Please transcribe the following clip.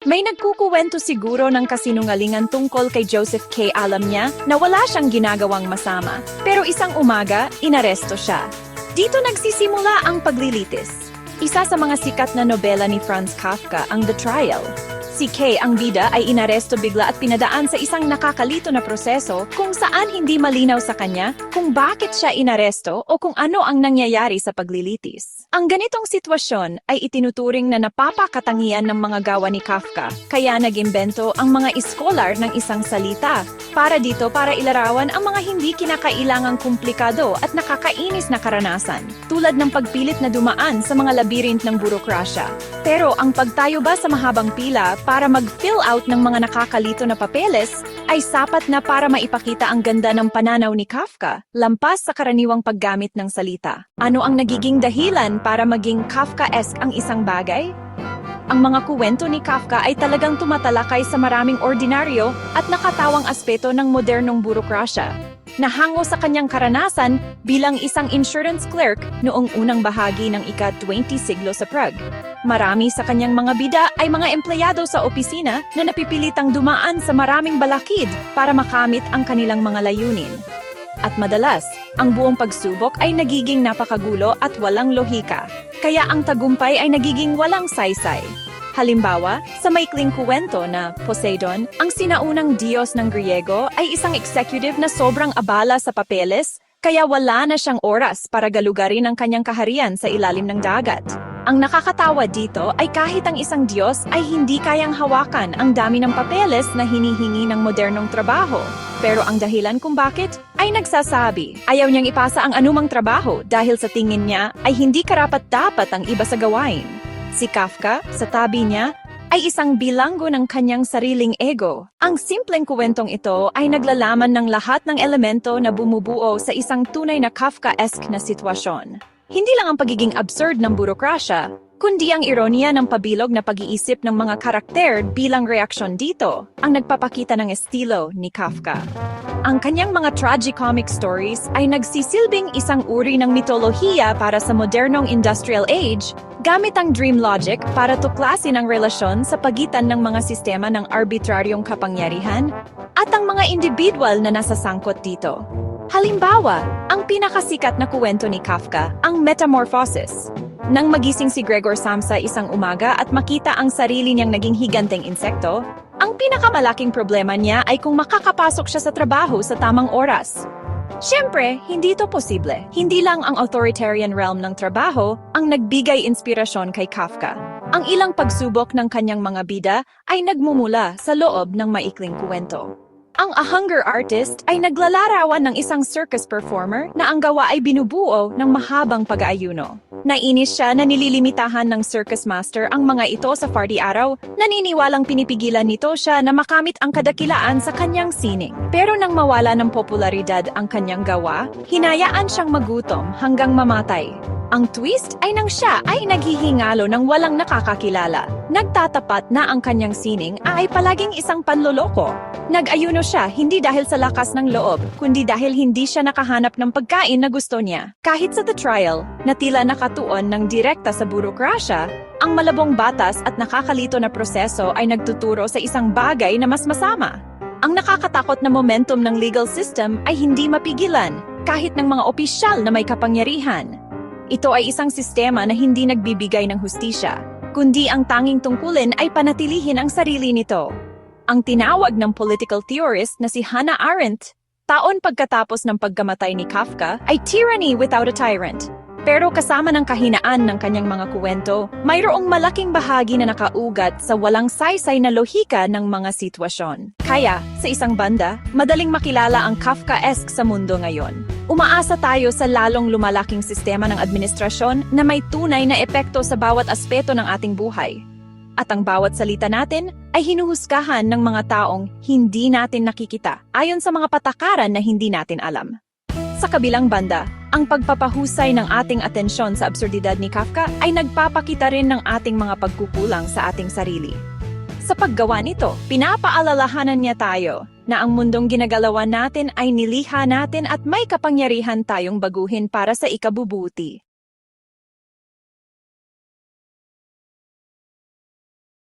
May nagkukuwento siguro ng kasinungalingan tungkol kay Joseph K. Alam niya na wala siyang ginagawang masama. Pero isang umaga, inaresto siya. Dito nagsisimula ang paglilitis. Isa sa mga sikat na nobela ni Franz Kafka, ang The Trial. Si K, ang bida, ay inaresto bigla at pinadaan sa isang nakakalito na proseso kung saan hindi malinaw sa kanya kung bakit siya inaresto o kung ano ang nangyayari sa paglilitis. Ang ganitong sitwasyon ay itinuturing na napapakatangian ng mga gawa ni Kafka, kaya nag-imbento ang mga iskolar ng isang salita para ilarawan ang mga hindi kinakailangang komplikado at nakakainis na karanasan, tulad ng pagpilit na dumaan sa mga labirint ng burokrasya. Pero ang pagtayo ba sa mahabang pila para mag-fill out ng mga nakakalito na papeles ay sapat na para maipakita ang ganda ng pananaw ni Kafka, lampas sa karaniwang paggamit ng salita. Ano ang nagiging dahilan para maging Kafkaesque ang isang bagay? Ang mga kuwento ni Kafka ay talagang tumatalakay sa maraming ordinaryo at nakatawang aspeto ng modernong burokrasya. Nahango sa kanyang karanasan bilang isang insurance clerk noong unang bahagi ng ika-20 siglo sa Prague. Marami sa kanyang mga bida ay mga empleyado sa opisina na napipilitang dumaan sa maraming balakid para makamit ang kanilang mga layunin. At madalas, ang buong pagsubok ay nagiging napakagulo at walang lohika, kaya ang tagumpay ay nagiging walang saysay. Halimbawa, sa maikling kuwento na Poseidon, ang sinaunang diyos ng Griego ay isang executive na sobrang abala sa papeles, kaya wala na siyang oras para galugarin ang kanyang kaharian sa ilalim ng dagat. Ang nakakatawa dito ay kahit ang isang diyos ay hindi kayang hawakan ang dami ng papeles na hinihingi ng modernong trabaho. Pero ang dahilan kung bakit ay nagsasabi, ayaw niyang ipasa ang anumang trabaho dahil sa tingin niya ay hindi karapat-dapat ang iba sa gawain. Si Kafka, sa tabi niya, ay isang bilanggo ng kanyang sariling ego. Ang simpleng kuwentong ito ay naglalaman ng lahat ng elemento na bumubuo sa isang tunay na Kafkaesque na sitwasyon. Hindi lang ang pagiging absurd ng burokrasya, kundi ang ironiya ng pabilog na pag-iisip ng mga karakter bilang reaksyon dito, ang nagpapakita ng estilo ni Kafka. Ang kanyang mga tragicomic stories ay nagsisilbing isang uri ng mitolohiya para sa modernong industrial age, gamit ang dream logic para tuklasin ang relasyon sa pagitan ng mga sistema ng arbitraryong kapangyarihan at ang mga individual na nasasangkot dito. Halimbawa, ang pinakasikat na kuwento ni Kafka, ang Metamorphosis. Nang magising si Gregor Samsa isang umaga at makita ang sarili niyang naging higanteng insekto, ang pinakamalaking problema niya ay kung makakapasok siya sa trabaho sa tamang oras. Siyempre, hindi ito posible. Hindi lang ang authoritarian realm ng trabaho ang nagbigay inspirasyon kay Kafka. Ang ilang pagsubok ng kanyang mga bida ay nagmumula sa loob ng maikling kuwento. Ang A Hunger Artist ay naglalarawan ng isang circus performer na ang gawa ay binubuo ng mahabang pag-aayuno. Nainis siya na nililimitahan ng circus master ang mga ito sa party araw, naniniwalang pinipigilan nito siya na makamit ang kadakilaan sa kanyang sining. Pero nang mawala ng popularidad ang kanyang gawa, hinayaan siyang magutom hanggang mamatay. Ang twist ay nang siya ay naghihingalo ng walang nakakakilala. Nagtatapat na ang kanyang sining ay palaging isang panloloko. Nag-ayuno siya hindi dahil sa lakas ng loob, kundi dahil hindi siya nakahanap ng pagkain na gusto niya. Kahit sa The Trial, na tila nakatuon ng direkta sa burokrasya, ang malabong batas at nakakalito na proseso ay nagtuturo sa isang bagay na mas masama. Ang nakakatakot na momentum ng legal system ay hindi mapigilan, kahit ng mga opisyal na may kapangyarihan. Ito ay isang sistema na hindi nagbibigay ng hustisya, kundi ang tanging tungkulin ay panatilihin ang sarili nito. Ang tinawag ng political theorist na si Hannah Arendt, taon pagkatapos ng pagkamatay ni Kafka, ay tyranny without a tyrant. Pero kasama ng kahinaan ng kanyang mga kuwento, mayroong malaking bahagi na nakaugat sa walang saysay na lohika ng mga sitwasyon. Kaya, sa isang banda, madaling makilala ang Kafkaesque sa mundo ngayon. Umaasa tayo sa lalong lumalaking sistema ng administrasyon na may tunay na epekto sa bawat aspeto ng ating buhay. At ang bawat salita natin ay hinuhusgahan ng mga taong hindi natin nakikita, ayon sa mga patakaran na hindi natin alam. Sa kabilang banda, ang pagpapahusay ng ating atensyon sa absurdidad ni Kafka ay nagpapakita rin ng ating mga pagkukulang sa ating sarili. Sa paggawa nito, pinapaalalahanan niya tayo na ang mundong ginagalawan natin ay nilikha natin at may kapangyarihan tayong baguhin para sa ikabubuti.